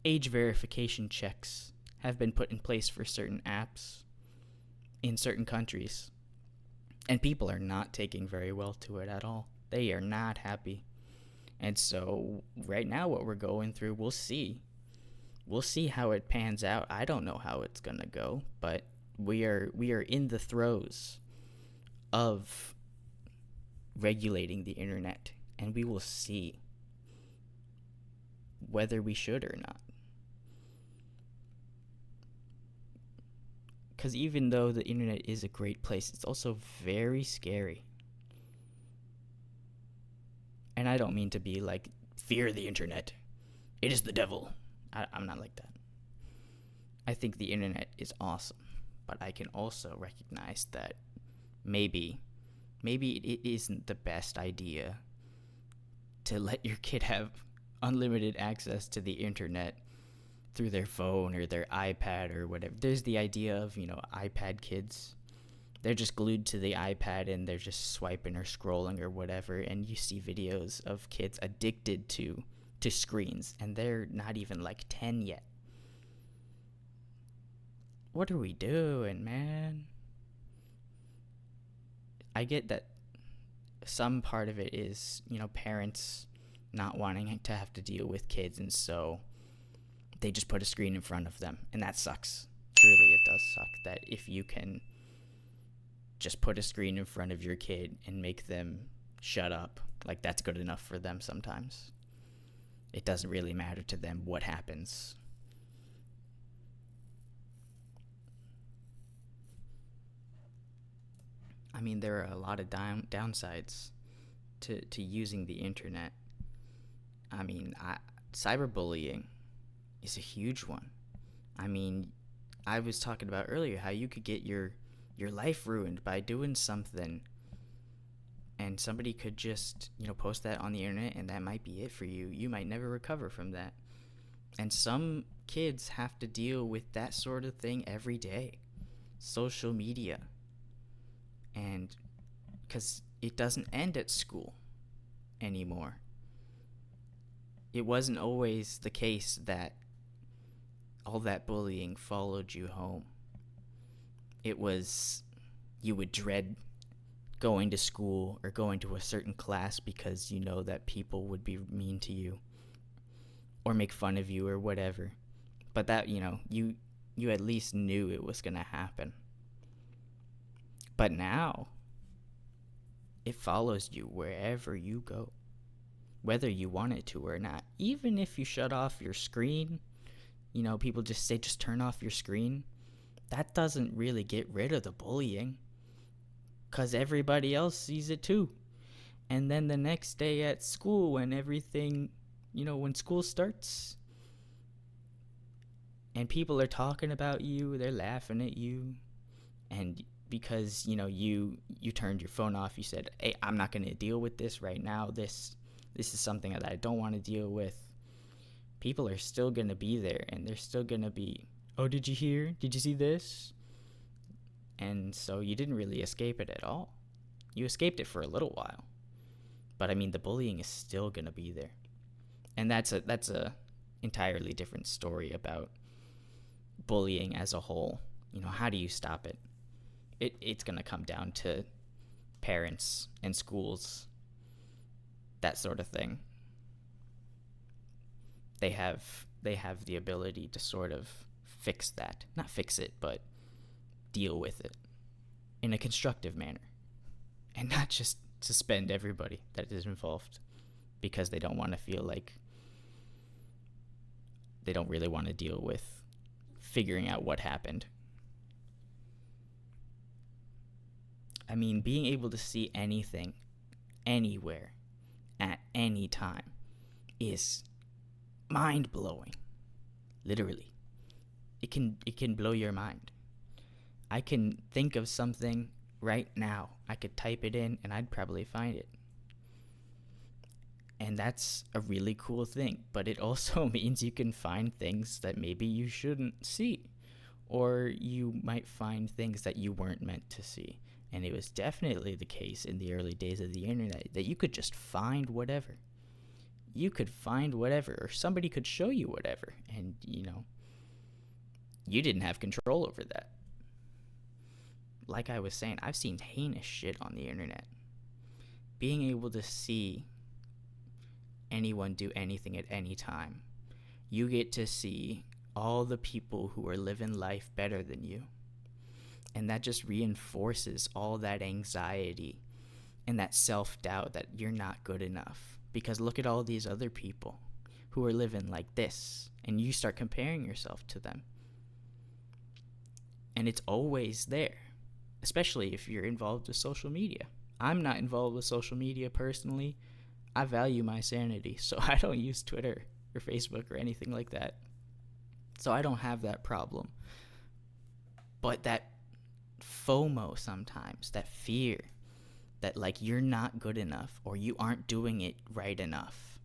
S1: age verification checks have been put in place for certain apps in certain countries. And people are not taking very well to it at all. They are not happy. And so right now what we're going through, we'll see. We'll see how it pans out. I don't know how it's going to go, but we are in the throes of regulating the internet, and we will see whether we should or not. Because even though the internet is a great place, it's also very scary. And I don't mean to be like, fear the internet. It is the devil. I'm not like that. I think the internet is awesome. But I can also recognize that maybe it isn't the best idea to let your kid have unlimited access to the internet through their phone or their iPad or whatever. There's the idea of, iPad kids. They're just glued to the iPad and they're just swiping or scrolling or whatever, and you see videos of kids addicted to screens, and they're not even like 10 yet. What are we doing, man? I get that some part of it is, parents not wanting to have to deal with kids, and so they just put a screen in front of them, and that sucks. Truly, it does suck that if you can just put a screen in front of your kid and make them shut up, like that's good enough for them sometimes. It doesn't really matter to them what happens. I mean, there are a lot of downsides to using the internet. I mean, cyberbullying is a huge one. I mean, I was talking about earlier how you could get your life ruined by doing something, and somebody could just, post that on the internet, and that might be it for you. You might never recover from that. And some kids have to deal with that sort of thing every day. Social media. And because it doesn't end at school anymore. It wasn't always the case that all that bullying followed you home. It was, you would dread going to school or going to a certain class because you know that people would be mean to you or make fun of you or whatever. But that, you at least knew it was going to happen. But now, it follows you wherever you go, whether you want it to or not. Even if you shut off your screen, people just say, just turn off your screen. That doesn't really get rid of the bullying, because everybody else sees it too. And then the next day at school, when everything, when school starts, and people are talking about you, they're laughing at you, and because, you turned your phone off, you said, hey, I'm not going to deal with this right now. This is something that I don't want to deal with. People are still going to be there, and they're still going to be, oh, did you hear? Did you see this? And so you didn't really escape it at all. You escaped it for a little while. But I mean, the bullying is still going to be there. And that's a entirely different story about bullying as a whole. You know, how do you stop it? It's going to come down to parents and schools, that sort of thing. They have the ability to sort of fix that. Not fix it, but deal with it in a constructive manner. And not just suspend everybody that is involved because they don't want to feel like they don't really want to deal with figuring out what happened. I mean, being able to see anything, anywhere, at any time is mind-blowing. Literally. It can blow your mind. I can think of something right now. I could type it in and I'd probably find it. And that's a really cool thing, but it also means you can find things that maybe you shouldn't see, or you might find things that you weren't meant to see. And it was definitely the case in the early days of the internet that you could just find whatever. You could find whatever, or somebody could show you whatever, and, you know, you didn't have control over that. Like I was saying, I've seen heinous shit on the internet. Being able to see anyone do anything at any time, you get to see all the people who are living life better than you. And that just reinforces all that anxiety and that self-doubt that you're not good enough. Because look at all these other people who are living like this, and you start comparing yourself to them. And it's always there, especially if you're involved with social media. I'm not involved with social media personally. I value my sanity, so I don't use Twitter or Facebook or anything like that. So I don't have that problem. But that FOMO sometimes, that fear that like you're not good enough or you aren't doing it right enough,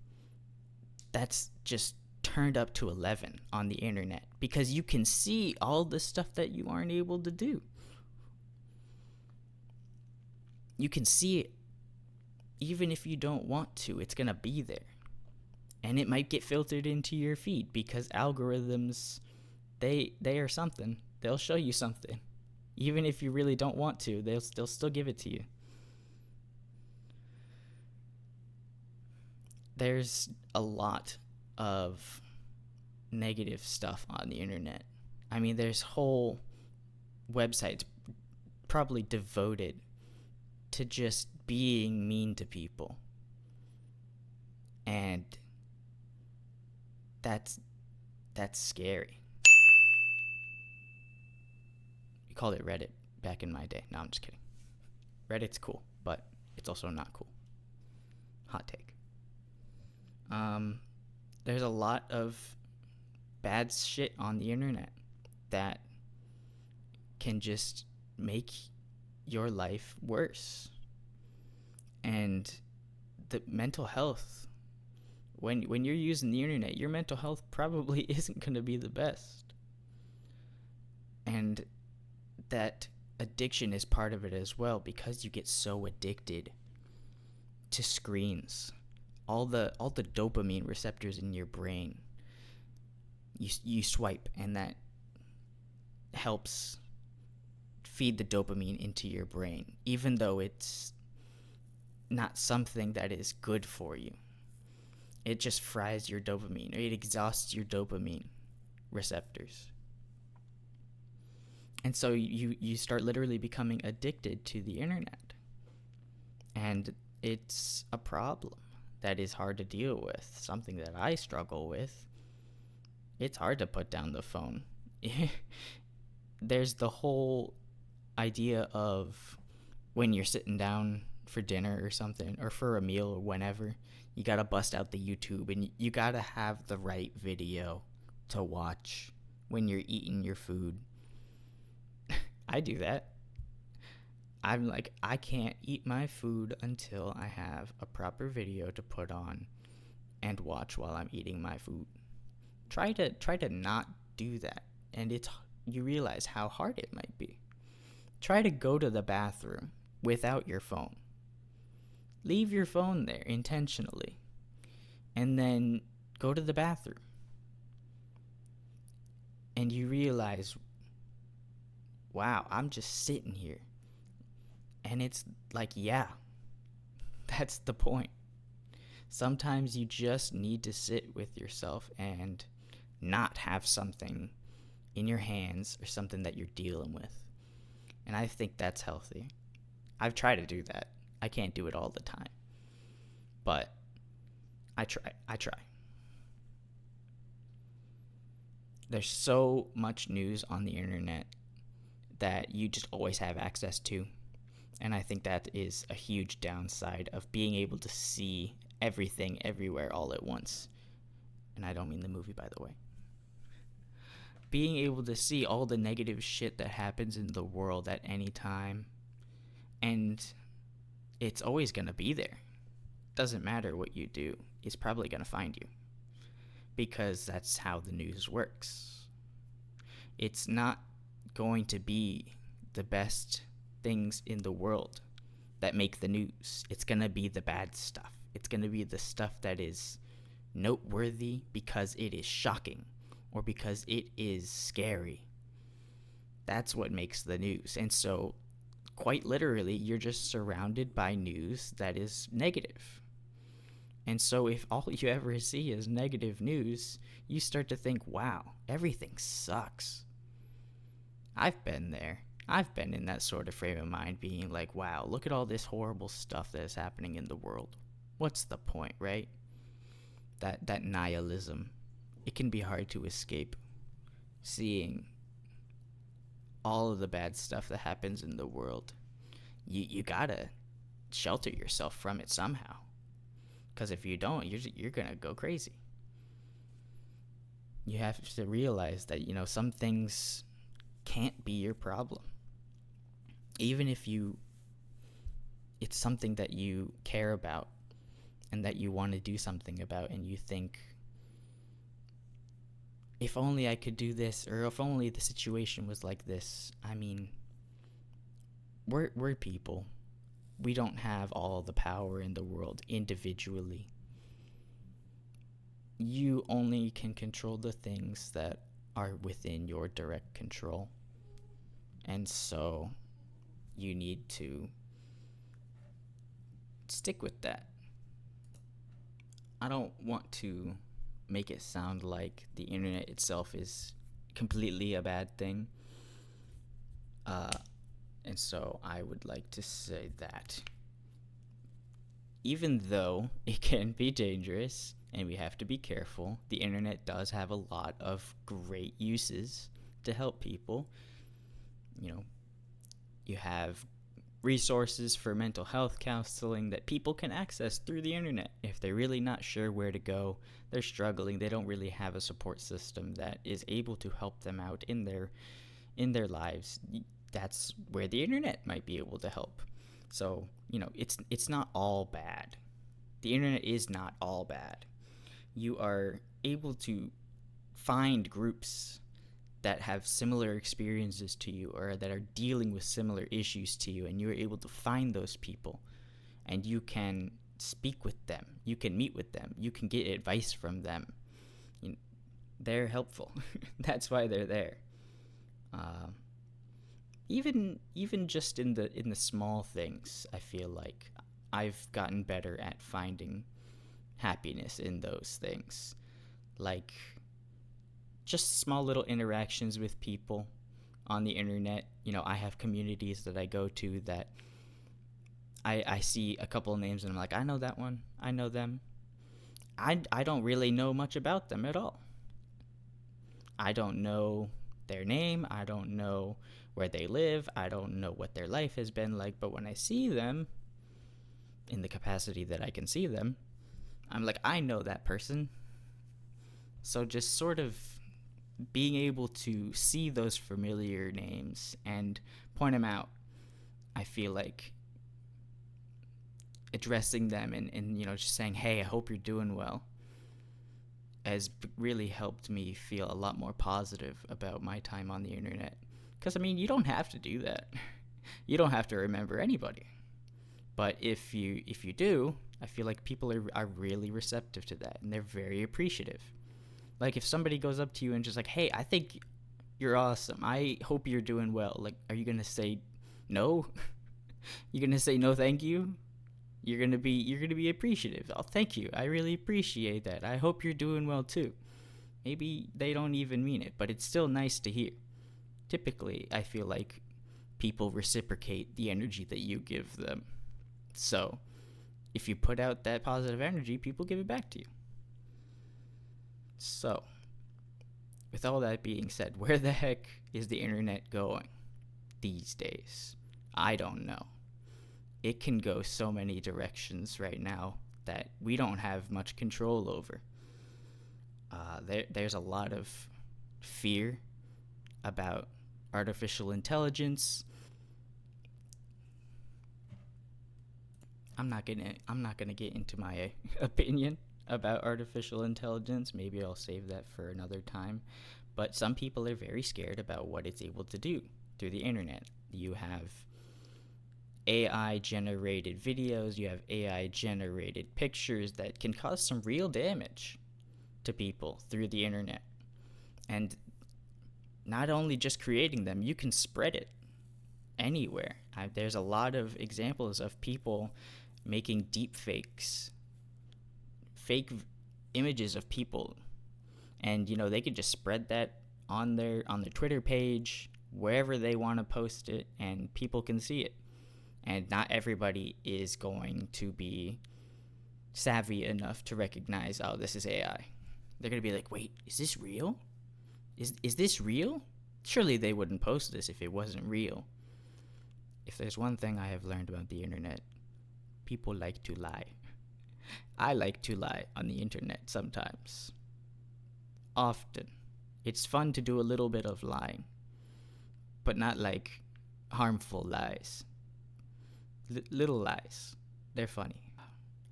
S1: that's just turned up to 11 on the internet because you can see all the stuff that you aren't able to do. You can see it. Even if you don't want to, it's going to be there. And it might get filtered into your feed because algorithms, they are something. They'll show you something. Even if you really don't want to, they'll still give it to you. There's a lot of negative stuff on the internet. I mean, there's whole websites probably devoted to just being mean to people. And that's scary. We called it Reddit back in my day. No, I'm just kidding. Reddit's cool, but it's also not cool. Hot take. There's a lot of bad shit on the internet that can just make your life worse. And the mental health, when you're using the internet, your mental health probably isn't going to be the best. And that addiction is part of it as well, because you get so addicted to screens. All the dopamine receptors in your brain, you swipe, and that helps feed the dopamine into your brain, even though it's not something that is good for you. It just fries your dopamine, or it exhausts your dopamine receptors. And so you start literally becoming addicted to the internet. And it's a problem that is hard to deal with, something that I struggle with. It's hard to put down the phone. There's the whole idea of when you're sitting down for dinner or something, or for a meal or whenever, you gotta bust out the YouTube, and you gotta have the right video to watch when you're eating your food. I do that. I'm like, I can't eat my food until I have a proper video to put on and watch while I'm eating my food. Try to not do that, and you realize how hard it might be. Try to go to the bathroom without your phone. Leave your phone there intentionally. And then go to the bathroom. And you realize, wow, I'm just sitting here. And it's like, yeah, that's the point. Sometimes you just need to sit with yourself and not have something in your hands or something that you're dealing with. And I think that's healthy. I've tried to do that. I can't do it all the time. But I try. There's so much news on the internet that you just always have access to. And I think that is a huge downside of being able to see everything everywhere all at once. And I don't mean the movie, by the way. Being able to see all the negative shit that happens in the world at any time. And it's always going to be there. Doesn't matter what you do. It's probably going to find you. Because that's how the news works. It's not going to be the best things in the world that make the news. It's going to be the bad stuff. It's going to be the stuff that is noteworthy because it is shocking or because it is scary. That's what makes the news. And so, quite literally, you're just surrounded by news that is negative. And so if all you ever see is negative news, you start to think, wow, everything sucks. I've been there. I've been in that sort of frame of mind, being like, wow, look at all this horrible stuff that is happening in the world. What's the point, right? That nihilism. It can be hard to escape seeing all of the bad stuff that happens in the world. You gotta shelter yourself from it somehow. Because if you don't, you're going to go crazy. You have to realize that, some things can't be your problem. Even if it's something that you care about and that you want to do something about, and you think, if only I could do this, or if only the situation was like this. I mean, we're people. We don't have all the power in the world individually. You only can control the things that are within your direct control. And so you need to stick with that. I don't want to make it sound like the internet itself is completely a bad thing. And so I would like to say that even though it can be dangerous and we have to be careful, the internet does have a lot of great uses to help people. You have resources for mental health counseling that people can access through the internet. If they're really not sure where to go, they're struggling, they don't really have a support system that is able to help them out in their lives. That's where the internet might be able to help. So, it's not all bad. The internet is not all bad. You are able to find groups that have similar experiences to you or that are dealing with similar issues to you, and you're able to find those people and you can speak with them. You can meet with them. You can get advice from them. They're helpful. That's why they're there. Even just in the small things, I feel like I've gotten better at finding happiness in those things. Like just small little interactions with people on the internet. I have communities that I go to that I see a couple of names and I'm like, I know that one. I know them. I don't really know much about them at all. I don't know their name. I don't know where they live. I don't know what their life has been like. But when I see them, in the capacity that I can see them, I'm like, I know that person. So just sort of being able to see those familiar names and point them out, I feel like addressing them and just saying, hey, I hope you're doing well, has really helped me feel a lot more positive about my time on the internet. Because, you don't have to do that. You don't have to remember anybody. But if you do, I feel like people are really receptive to that, and they're very appreciative. Like if somebody goes up to you and just like, "Hey, I think you're awesome. I hope you're doing well." Like, are you gonna say no? You're gonna say no, thank you. You're gonna be appreciative. Oh, thank you. I really appreciate that. I hope you're doing well too. Maybe they don't even mean it, but it's still nice to hear. Typically, I feel like people reciprocate the energy that you give them. So, if you put out that positive energy, people give it back to you. So, with all that being said, where the heck is the internet going these days? I don't know. It can go so many directions right now that we don't have much control over. There's a lot of fear about artificial intelligence. I'm not gonna get into my opinion about artificial intelligence. Maybe I'll save that for another time. But some people are very scared about what it's able to do through the internet. You have AI generated videos, you have AI generated pictures that can cause some real damage to people through the internet. And not only just creating them, you can spread it anywhere. There's a lot of examples of people making deep fakes, fake images of people, and they could just spread that on their Twitter page, wherever they want to post it, and people can see it. And not everybody is going to be savvy enough to recognize, oh, this is AI. They're going to be like, wait, is this real? Is this real? Surely they wouldn't post this if it wasn't real. If there's one thing I have learned about the internet, people like to lie. I like to lie on the internet sometimes. Often. It's fun to do a little bit of lying, but not like harmful lies. Little lies. They're funny.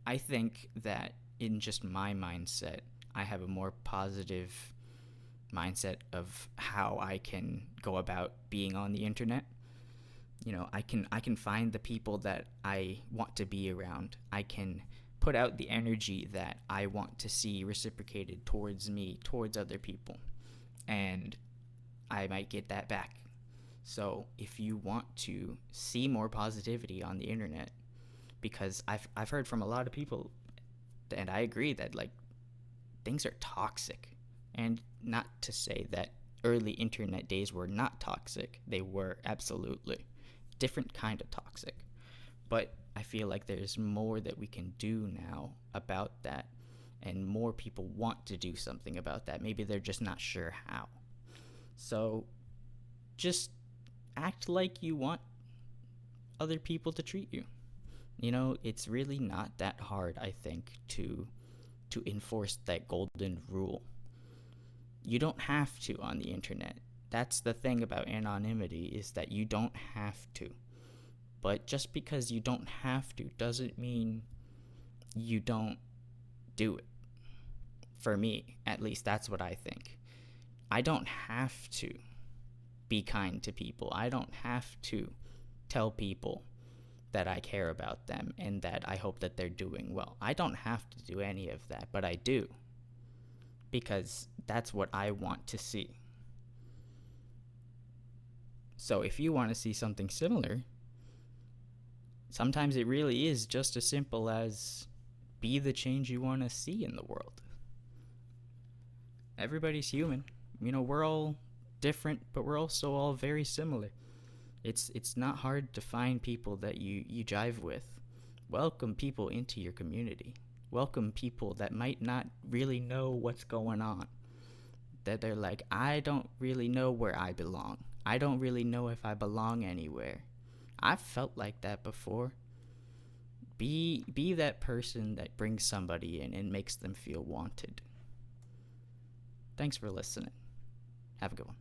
S1: I think that in just my mindset, I have a more positive mindset of how I can go about being on the internet. I can find the people that I want to be around. I can put out the energy that I want to see reciprocated towards me, towards other people, and I might get that back. So if you want to see more positivity on the internet, because I've heard from a lot of people, and I agree that like things are toxic. And not to say that early internet days were not toxic. They were, absolutely. Different kind of toxic. But I feel like there's more that we can do now about that, and more people want to do something about that. Maybe they're just not sure how. So just act like you want other people to treat you. It's really not that hard, I think, to enforce that golden rule. You don't have to on the internet. That's the thing about anonymity, is that you don't have to. But just because you don't have to doesn't mean you don't do it. For me, at least, that's what I think. I don't have to be kind to people. I don't have to tell people that I care about them and that I hope that they're doing well. I don't have to do any of that, but I do. Because that's what I want to see. So if you want to see something similar, sometimes it really is just as simple as be the change you want to see in the world. Everybody's human. We're all different, but we're also all very similar. It's not hard to find people that you jive with. Welcome people into your community. Welcome people that might not really know what's going on. That they're like, I don't really know where I belong. I don't really know if I belong anywhere. I've felt like that before. Be that person that brings somebody in and makes them feel wanted. Thanks for listening. Have a good one.